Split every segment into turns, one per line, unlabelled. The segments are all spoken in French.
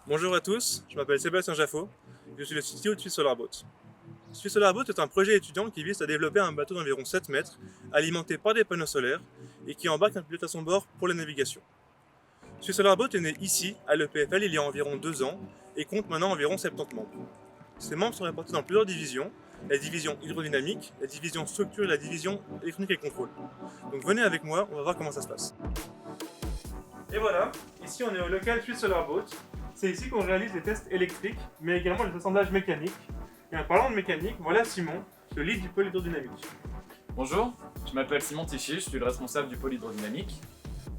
Bonjour à tous, je m'appelle Sébastien Jaffot, je suis le CTO de Swiss Solar Boat. Swiss Solar Boat est un projet étudiant qui vise à développer un bateau d'environ 7 mètres, alimenté par des panneaux solaires et qui embarque un pilote à son bord pour la navigation. Swiss Solar Boat est né ici, à l'EPFL, il y a environ 2 ans et compte maintenant environ 70 membres. Ses membres sont répartis dans plusieurs divisions, la division hydrodynamique, la division structure et la division électronique et contrôle. Donc venez avec moi, on va voir comment ça se passe. Et voilà, ici on est au local Swiss Solar Boat. C'est ici qu'on réalise les tests électriques, mais également les assemblages mécaniques. Et en parlant de mécanique, voilà Simon, le lead du pôle hydrodynamique.
Bonjour, je m'appelle Simon Tichy, je suis le responsable du pôle hydrodynamique.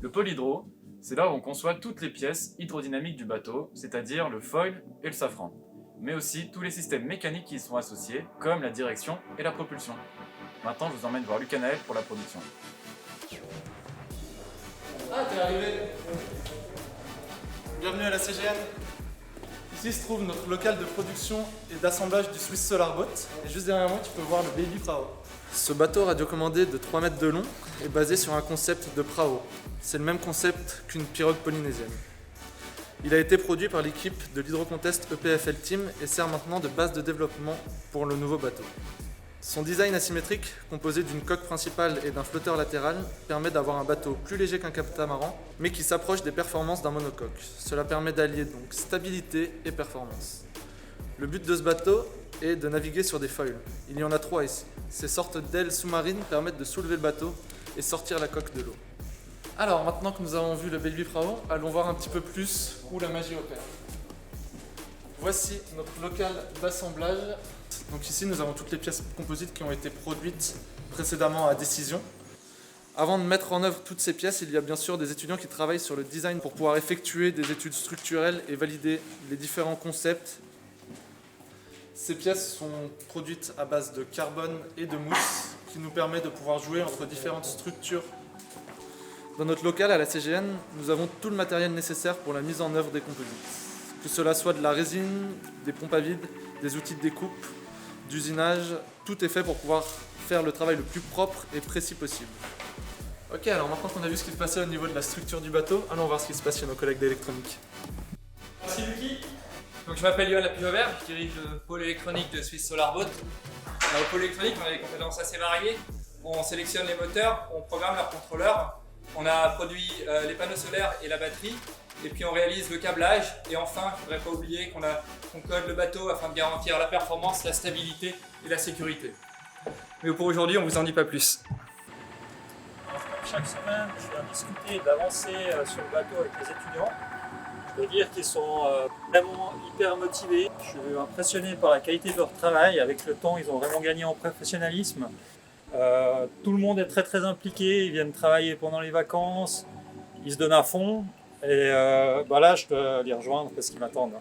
Le pôle hydro, c'est là où on conçoit toutes les pièces hydrodynamiques du bateau, c'est-à-dire le foil et le safran, mais aussi tous les systèmes mécaniques qui y sont associés, comme la direction et la propulsion. Maintenant, je vous emmène voir Lucanaël pour la production.
Ah, t'es arrivé. Bienvenue à la CGN. Ici se trouve notre local de production et d'assemblage du Swiss Solar Boat. Et juste derrière moi, tu peux voir le Baby Prao. Ce bateau radiocommandé de 3 mètres de long est basé sur un concept de Prao. C'est le même concept qu'une pirogue polynésienne. Il a été produit par l'équipe de l'Hydrocontest EPFL Team et sert maintenant de base de développement pour le nouveau bateau. Son design asymétrique, composé d'une coque principale et d'un flotteur latéral, permet d'avoir un bateau plus léger qu'un catamaran, mais qui s'approche des performances d'un monocoque. Cela permet d'allier donc stabilité et performance. Le but de ce bateau est de naviguer sur des foils. Il y en a 3 ici. Ces sortes d'ailes sous-marines permettent de soulever le bateau et sortir la coque de l'eau. Alors, maintenant que nous avons vu le Baby Prao, allons voir un petit peu plus où la magie opère. Voici notre local d'assemblage. Donc ici, nous avons toutes les pièces composites qui ont été produites précédemment à décision. Avant de mettre en œuvre toutes ces pièces, il y a bien sûr des étudiants qui travaillent sur le design pour pouvoir effectuer des études structurelles et valider les différents concepts. Ces pièces sont produites à base de carbone et de mousse qui nous permet de pouvoir jouer entre différentes structures. Dans notre local à la CGN, nous avons tout le matériel nécessaire pour la mise en œuvre des composites. Que cela soit de la résine, des pompes à vide, des outils de découpe, d'usinage, tout est fait pour pouvoir faire le travail le plus propre et précis possible. Ok, alors maintenant qu'on a vu ce qui se passait au niveau de la structure du bateau, allons voir ce qui se passe chez nos collègues d'électronique.
Merci Lucky. Donc je m'appelle Yoann Lapivovert, je dirige le pôle électronique de Swiss Solar Boat. Au pôle électronique, on a des compétences assez variées. On sélectionne les moteurs, on programme leur contrôleur, on a produit les panneaux solaires et la batterie, et puis on réalise le câblage, et enfin, il ne faudrait pas oublier qu'on code le bateau afin de garantir la performance, la stabilité et la sécurité. Mais pour aujourd'hui, on ne vous en dit pas plus.
Chaque semaine, je viens discuter d'avancer sur le bateau avec les étudiants. Je dois dire qu'ils sont vraiment hyper motivés. Je suis impressionné par la qualité de leur travail. Avec le temps, ils ont vraiment gagné en professionnalisme. Tout le monde est très très impliqué. Ils viennent travailler pendant les vacances. Ils se donnent à fond. Et là, je dois les rejoindre parce qu'ils m'attendent.